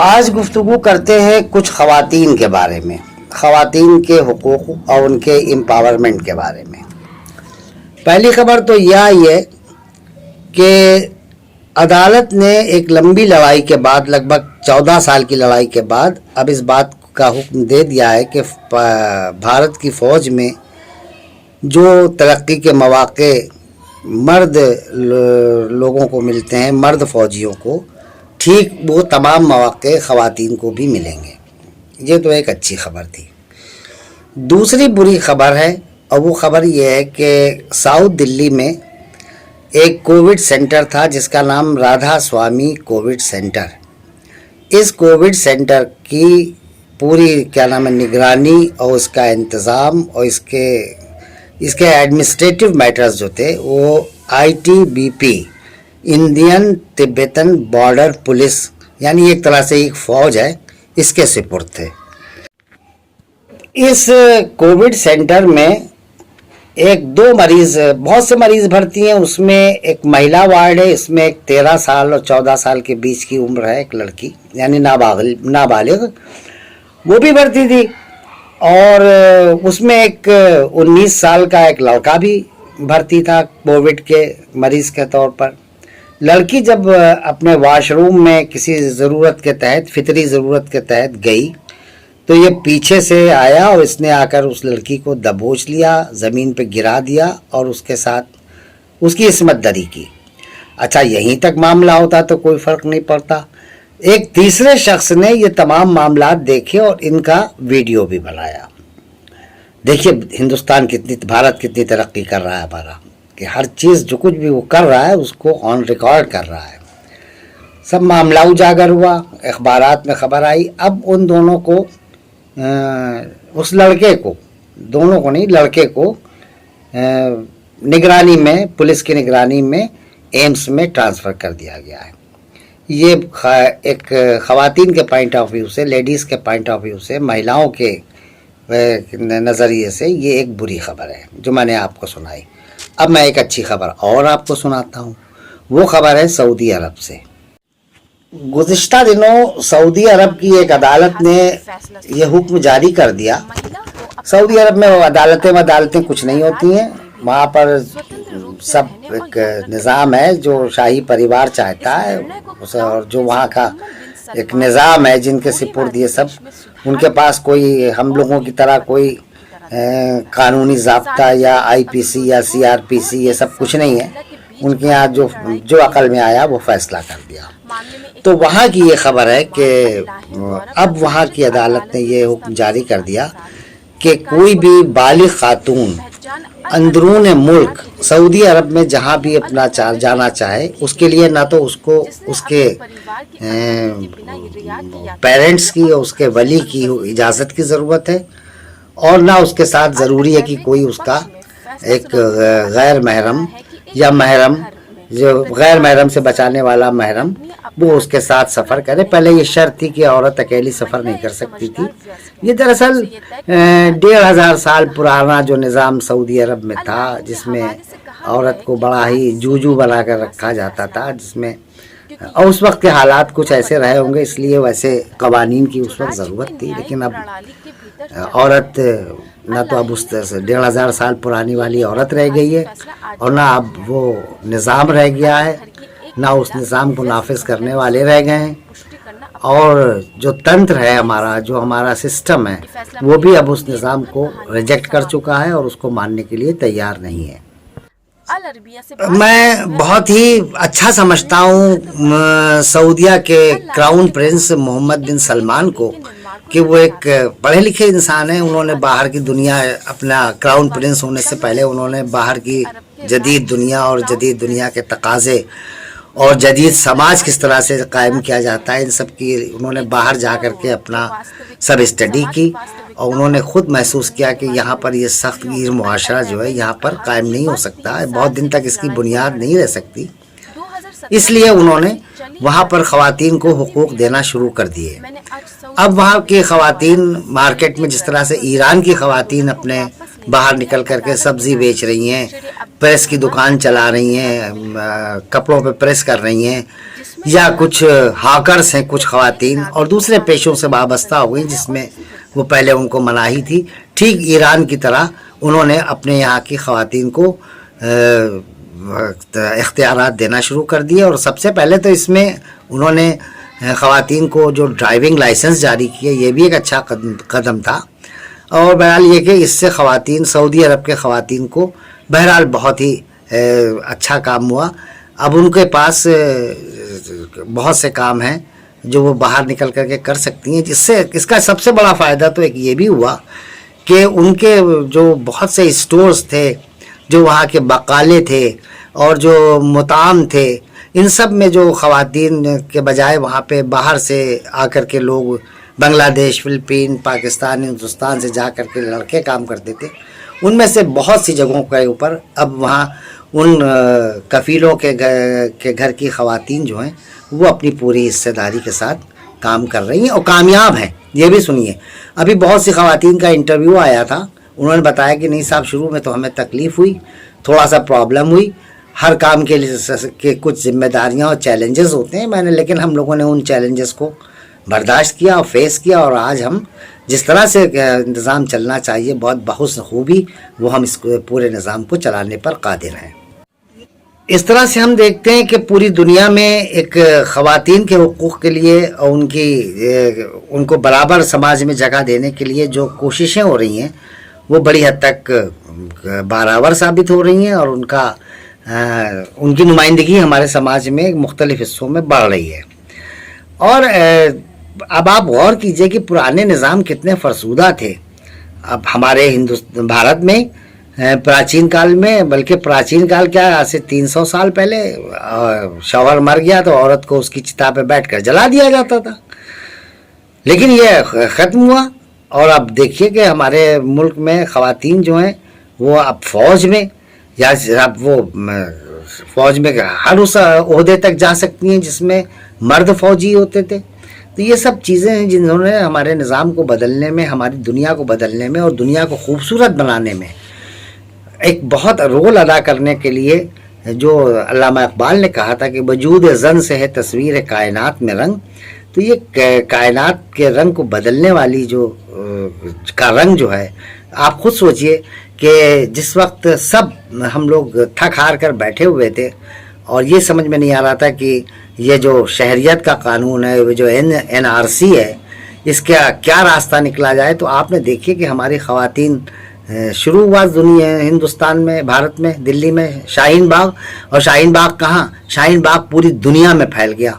آج گفتگو کرتے ہیں کچھ خواتین کے بارے میں، خواتین کے حقوق اور ان کے امپاورمنٹ کے بارے میں۔ پہلی خبر تو یہ آئی ہے کہ عدالت نے ایک لمبی لڑائی کے بعد، لگ بھگ 14 سال کی لڑائی کے بعد، اب اس بات کا حکم دے دیا ہے کہ بھارت کی فوج میں جو ترقی کے مواقع مرد لوگوں کو ملتے ہیں، مرد فوجیوں کو، ٹھیک وہ تمام مواقع خواتین کو بھی ملیں گے۔ یہ تو ایک اچھی خبر تھی۔ دوسری بری خبر ہے، اور وہ خبر یہ ہے کہ ساؤتھ دلی میں ایک کووڈ سینٹر تھا جس کا نام رادھا سوامی کووڈ سینٹر۔ اس کووڈ سینٹر کی پوری نگرانی اور اس کا انتظام اور اس کے ایڈمنسٹریٹو میٹرز جو تھے وہ ITBP، Indian Tibetan border police, یعنی ایک طرح سے ایک فوج ہے، اس کے سپرد تھے۔ اس کووڈ سینٹر میں بہت سے مریض بھرتی ہیں، اس میں ایک مہیلا وارڈ ہے، اس میں ایک 13 سال اور 14 سال کے بیچ کی عمر ہے ایک لڑکی، یعنی نابالغ، وہ بھی بھرتی تھی، اور اس میں ایک 19 سال کا ایک لڑکا بھی بھرتی تھا کووڈ کے مریض کے طور پر۔ لڑکی جب اپنے واش روم میں کسی ضرورت کے تحت، فطری ضرورت کے تحت گئی تو یہ پیچھے سے آیا اور اس نے آ کر اس لڑکی کو دبوچ لیا، زمین پہ گرا دیا اور اس کے ساتھ اس کی عصمت دری کی۔ اچھا، یہیں تک معاملہ ہوتا تو کوئی فرق نہیں پڑتا۔ ایک تیسرے شخص نے یہ تمام معاملات دیکھے اور ان کا ویڈیو بھی بنایا۔ دیکھیے بھارت کتنی ترقی کر رہا ہے ہمارا، کہ ہر چیز جو کچھ بھی وہ کر رہا ہے اس کو آن ریکارڈ کر رہا ہے۔ سب معاملہ اجاگر ہوا، اخبارات میں خبر آئی۔ اب ان دونوں کو، اس لڑکے کو، دونوں کو نہیں، لڑکے کو نگرانی میں، پولیس کی نگرانی میں ایمس میں ٹرانسفر کر دیا گیا ہے۔ یہ ایک خواتین کے پوائنٹ آف ویو سے، لیڈیز کے پوائنٹ آف ویو سے، مہیلاؤں کے نظریے سے یہ ایک بری خبر ہے جو میں نے آپ کو سنائی۔ اب میں ایک اچھی خبر اور آپ کو سناتا ہوں۔ وہ خبر ہے سعودی عرب سے۔ گزشتہ دنوں سعودی عرب کی ایک عدالت نے یہ حکم جاری کر دیا۔ سعودی عرب میں عدالتیں کچھ نہیں ہوتی ہیں، وہاں پر سب ایک نظام ہے جو شاہی پریوار چاہتا ہے، اور جو وہاں کا ایک نظام ہے جن کے سپرد یہ سب، ان کے پاس کوئی ہم لوگوں کی طرح کوئی قانونی ضابطہ یا IPC یا CRPC یہ سب کچھ نہیں ہے۔ ان کے یہاں جو عقل میں آیا وہ فیصلہ کر دیا۔ تو وہاں کی یہ خبر ہے کہ اب وہاں کی عدالت نے یہ حکم جاری کر دیا کہ کوئی بھی بالغ خاتون اندرون ملک سعودی عرب میں جہاں بھی اپنا جانا چاہے، اس کے لیے نہ تو اس کو اس کے پیرنٹس کی اور اس کے ولی کی اجازت کی ضرورت ہے، اور نہ اس کے ساتھ ضروری ہے کہ کوئی اس کا ایک غیر محرم یا محرم، جو غیر محرم سے بچانے والا محرم، وہ اس کے ساتھ سفر کرے۔ پہلے یہ شرط تھی کہ عورت اکیلی سفر نہیں کر سکتی تھی۔ یہ دراصل 1500 سال پرانا جو نظام سعودی عرب میں تھا، جس میں عورت کو بڑا ہی جوجو بنا کر رکھا جاتا تھا، جس میں، اور اس وقت کے حالات کچھ ایسے رہے ہوں گے، اس لیے ویسے قوانین کی اس وقت ضرورت تھی۔ لیکن اب عورت نہ تو اب اس 1500 سال پرانی والی عورت رہ گئی ہے، اور نہ اب وہ نظام رہ گیا ہے، نہ اس نظام کو نافذ کرنے والے رہ گئے ہیں، اور جو تنتر ہے ہمارا، جو ہمارا سسٹم ہے، وہ بھی اب اس نظام کو ریجیکٹ کر چکا ہے اور اس کو ماننے کے لیے تیار نہیں ہے۔ میں بہت ہی اچھا سمجھتا ہوں سعودیہ کے کراؤن پرنس محمد بن سلمان کو، کہ وہ ایک پڑھے لکھے انسان ہیں۔ انہوں نے باہر کی دنیا، اپنا کراؤن پرنس ہونے سے پہلے انہوں نے باہر کی جدید دنیا اور جدید دنیا کے تقاضے اور جدید سماج کس طرح سے قائم کیا جاتا ہے، ان سب کی انہوں نے باہر جا کر کے اپنا سب اسٹڈی کی، اور انہوں نے خود محسوس کیا کہ یہاں پر یہ سخت گیر معاشرہ جو ہے یہاں پر قائم نہیں ہو سکتا ہے، بہت دن تک اس کی بنیاد نہیں رہ سکتی۔ اس لیے انہوں نے وہاں پر خواتین کو حقوق دینا شروع کر دیے۔ اب وہاں کی خواتین مارکیٹ میں، جس طرح سے ایران کی خواتین اپنے باہر نکل کر کے سبزی بیچ رہی ہیں، پریس کی دکان چلا رہی ہیں، کپڑوں پہ پریس کر رہی ہیں، یا کچھ ہاکرس ہیں کچھ خواتین اور دوسرے پیشوں سے وابستہ ہو گئیں جس میں وہ پہلے ان کو مناہی تھی. ٹھیک ایران کی طرح انہوں نے اپنے یہاں کی خواتین کو اختیارات دینا شروع کر دیے. اور سب سے پہلے تو اس میں انہوں نے خواتین کو جو ڈرائیونگ لائسنس جاری کیے، یہ بھی ایک اچھا قدم تھا. اور بہرحال یہ کہ اس سے خواتین، سعودی عرب کے خواتین کو بہرحال بہت ہی اچھا کام ہوا. اب ان کے پاس بہت سے کام ہیں جو وہ باہر نکل کر کے کر سکتی ہیں. جس سے اس کا سب سے بڑا فائدہ تو ایک یہ بھی ہوا کہ ان کے جو بہت سے اسٹورز تھے، جو وہاں کے بقالے تھے اور جو مطعم تھے، ان سب میں جو خواتین کے بجائے وہاں پہ باہر سے آ کر کے لوگ بنگلہ دیش، فلپین، پاکستان، ہندوستان سے جا کر کے لڑکے کام کرتے تھے، ان میں سے بہت سی جگہوں کے اوپر اب وہاں ان کفیلوں کے گھر کی خواتین جو ہیں وہ اپنی پوری حصہ داری کے ساتھ کام کر رہی ہیں اور کامیاب ہیں. یہ بھی سنیے، ابھی بہت سی خواتین کا انٹرویو آیا تھا، انہوں نے بتایا کہ نہیں صاحب شروع میں تو ہمیں تکلیف ہوئی، تھوڑا سا پرابلم ہوئی، ہر کام کے لیے کچھ ذمہ داریاں اور چیلنجز ہوتے ہیں، لیکن ہم لوگوں نے ان چیلنجز کو برداشت کیا اور فیس کیا، اور آج ہم جس طرح سے نظام چلنا چاہیے بہت بحسن خوبی وہ ہم اس پورے نظام کو چلانے پر قادر ہیں. اس طرح سے ہم دیکھتے ہیں کہ پوری دنیا میں ایک خواتین کے حقوق کے لیے اور ان کو برابر سماج میں جگہ دینے کے لیے جو کوششیں ہو رہی ہیں وہ بڑی حد تک بارآور ثابت ہو رہی ہیں، اور ان کی نمائندگی ہمارے سماج میں مختلف حصوں میں بڑھ رہی ہے. اور اب آپ غور کیجئے کہ پرانے نظام کتنے فرسودہ تھے. اب ہمارے بھارت میں پراچین کال میں، بلکہ پراچین کال کیا، آج سے 300 سال پہلے شوہر مر گیا تو عورت کو اس کی چتا پہ بیٹھ کر جلا دیا جاتا تھا. لیکن یہ ختم ہوا، اور اب دیکھیے کہ ہمارے ملک میں خواتین جو ہیں وہ اب فوج میں، یا اب وہ فوج میں ہر اس عہدے تک جا سکتی ہیں جس میں مرد فوجی ہوتے تھے. تو یہ سب چیزیں ہیں جنہوں نے ہمارے نظام کو بدلنے میں، ہماری دنیا کو بدلنے میں اور دنیا کو خوبصورت بنانے میں ایک بہت رول ادا کرنے کے لیے، جو علامہ اقبال نے کہا تھا کہ وجود زن سے ہے تصویر کائنات میں رنگ. تو یہ کائنات کے رنگ کو بدلنے والی کا رنگ جو ہے، آپ خود سوچئے کہ جس وقت سب ہم لوگ تھک ہار کر بیٹھے ہوئے تھے اور یہ سمجھ میں نہیں آ رہا تھا کہ یہ جو شہریت کا قانون ہے، جو NRC ہے، اس کا کیا راستہ نکلا جائے، تو آپ نے دیکھیے کہ ہماری خواتین شروع ہوا ہندوستان میں، بھارت میں، دلی میں شاہین باغ، اور شاہین باغ کہاں، شاہین باغ پوری دنیا میں پھیل گیا.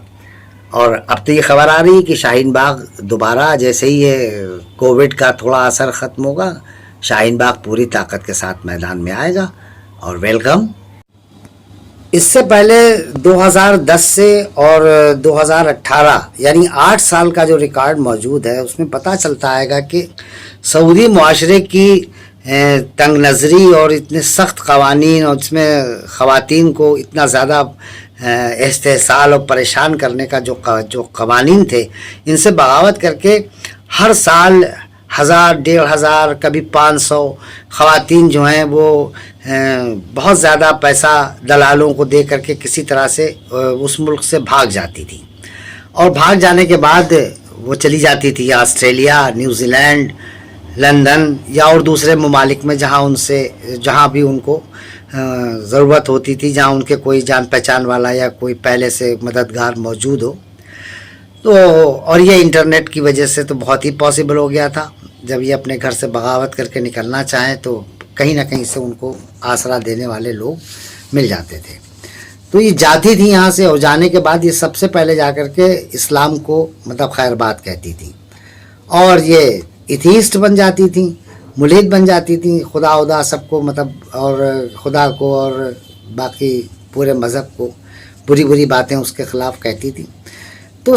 اور اب تو یہ خبر آ رہی ہے کہ شاہین باغ دوبارہ جیسے ہی یہ کووڈ کا تھوڑا اثر ختم ہوگا، شاہین باغ پوری طاقت کے ساتھ میدان میں آئے گا. اور ویلکم. اس سے پہلے 2010 سے اور 2018 یعنی 8 سال کا جو ریکارڈ موجود ہے، اس میں پتہ چلتا ہے گا کہ سعودی معاشرے کی تنگ نظری اور اتنے سخت قوانین، اور اس میں خواتین کو اتنا زیادہ استحصال اور پریشان کرنے کا جو قوانین تھے، ان سے بغاوت کر کے ہر سال 1000، 1500، کبھی 500 خواتین جو ہیں وہ بہت زیادہ پیسہ دلالوں کو دے کر کے کسی طرح سے اس ملک سے بھاگ جاتی تھی، اور بھاگ جانے کے بعد وہ چلی جاتی تھی آسٹریلیا، نیوزی لینڈ، لندن یا اور دوسرے ممالک میں جہاں بھی ان کو ضرورت ہوتی تھی، جہاں ان کے کوئی جان پہچان والا یا کوئی پہلے سے مددگار موجود ہو. تو اور یہ انٹرنیٹ کی وجہ سے تو بہت ہی پاسبل ہو گیا تھا. جب یہ اپنے گھر سے بغاوت کر کے نکلنا چاہیں تو کہیں نہ کہیں سے ان کو آسرا دینے والے لوگ مل جاتے تھے. تو یہ جاتی تھی یہاں سے، اور جانے کے بعد یہ سب سے پہلے جا کر کے اسلام کو خیر بات کہتی تھی، اور یہ ایتھیسٹ بن جاتی تھیں، ملحد بن جاتی تھیں، خدا سب کو اور خدا کو اور باقی پورے مذہب کو بری باتیں اس کے خلاف کہتی تھیں. تو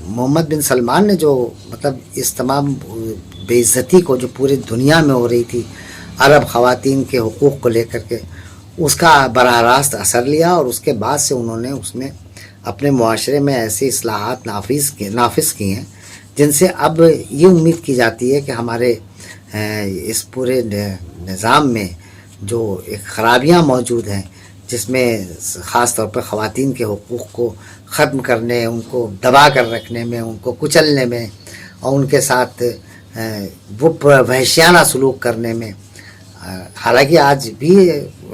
محمد بن سلمان نے جو اس تمام بے عزتی کو جو پوری دنیا میں ہو رہی تھی عرب خواتین کے حقوق کو لے کر کے، اس کا براہ راست اثر لیا، اور اس کے بعد سے انہوں نے اس میں اپنے معاشرے میں ایسی اصلاحات نافذ کی ہیں جن سے اب یہ امید کی جاتی ہے کہ ہمارے اس پورے نظام میں جو ایک خرابیاں موجود ہیں، جس میں خاص طور پر خواتین کے حقوق کو ختم کرنے، ان کو دبا کر رکھنے میں، ان کو کچلنے میں اور ان کے ساتھ وہ وحشیانہ سلوک کرنے میں. حالانکہ آج بھی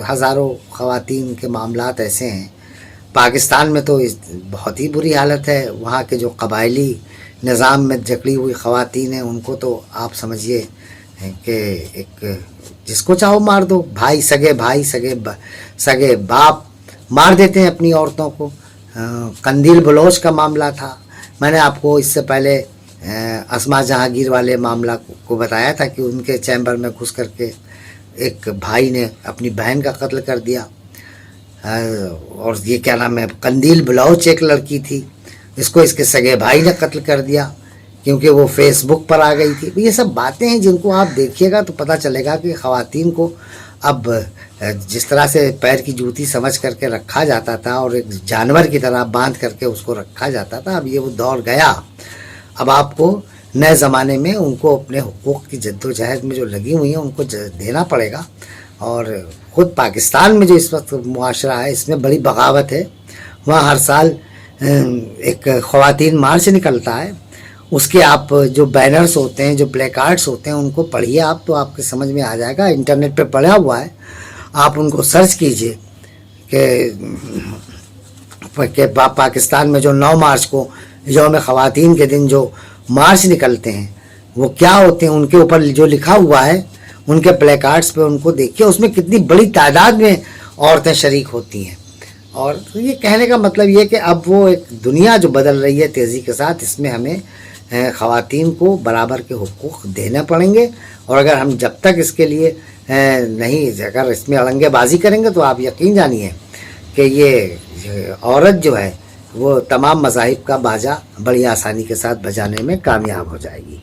ہزاروں خواتین کے معاملات ایسے ہیں. پاکستان میں تو بہت ہی بری حالت ہے. وہاں کے جو قبائلی نظام میں جکڑی ہوئی خواتین ہیں ان کو تو آپ سمجھیے کہ ایک جس کو چاہو مار دو. بھائی سگے باپ مار دیتے ہیں اپنی عورتوں کو. قندیل بلوچ کا معاملہ تھا. میں نے آپ کو اس سے پہلے اسما جہانگیر والے معاملہ کو بتایا تھا کہ ان کے چیمبر میں گھس کر کے ایک بھائی نے اپنی بہن کا قتل کر دیا. اور یہ کیا نام ہے، قندیل بلوچ ایک لڑکی تھی، اس کو اس کے سگے بھائی نے قتل کر دیا کیونکہ وہ فیس بک پر آ گئی تھی. یہ سب باتیں ہیں جن کو آپ دیکھیے گا تو پتہ چلے گا کہ خواتین کو اب جس طرح سے پیر کی جوتی سمجھ کر کے رکھا جاتا تھا اور ایک جانور کی طرح باندھ کر کے اس کو رکھا جاتا تھا، اب یہ وہ دور گیا. اب آپ کو نئے زمانے میں ان کو اپنے حقوق کی جد و جہد میں جو لگی ہوئی ہیں ان کو دینا پڑے گا. اور خود پاکستان میں جو اس وقت معاشرہ ہے اس میں بڑی بغاوت ہے. وہاں ہر سال ایک خواتین مارچ نکلتا ہے. اس کے آپ جو بینرز ہوتے ہیں، جو پلے کارڈز ہوتے ہیں، ان کو پڑھیے آپ تو آپ کے سمجھ میں آ جائے گا. انٹرنیٹ پہ پڑھا ہوا ہے، آپ ان کو سرچ کیجئے کہ پاکستان میں جو 9 مارچ کو یوم خواتین کے دن جو مارچ نکلتے ہیں وہ کیا ہوتے ہیں. ان کے اوپر جو لکھا ہوا ہے ان کے پلے کارڈز پہ ان کو دیکھیے، اس میں کتنی بڑی تعداد میں عورتیں شریک ہوتی ہیں. اور یہ کہنے کا مطلب یہ کہ اب وہ ایک دنیا جو بدل رہی ہے تیزی کے ساتھ، اس میں ہمیں خواتین کو برابر کے حقوق دینے پڑیں گے. اور اگر ہم جب تک اس کے لیے نہیں، اگر اس میں اڑنگے بازی کریں گے تو آپ یقین جانیے کہ یہ عورت جو ہے وہ تمام مذاہب کا باجا بڑی آسانی کے ساتھ بجانے میں کامیاب ہو جائے گی.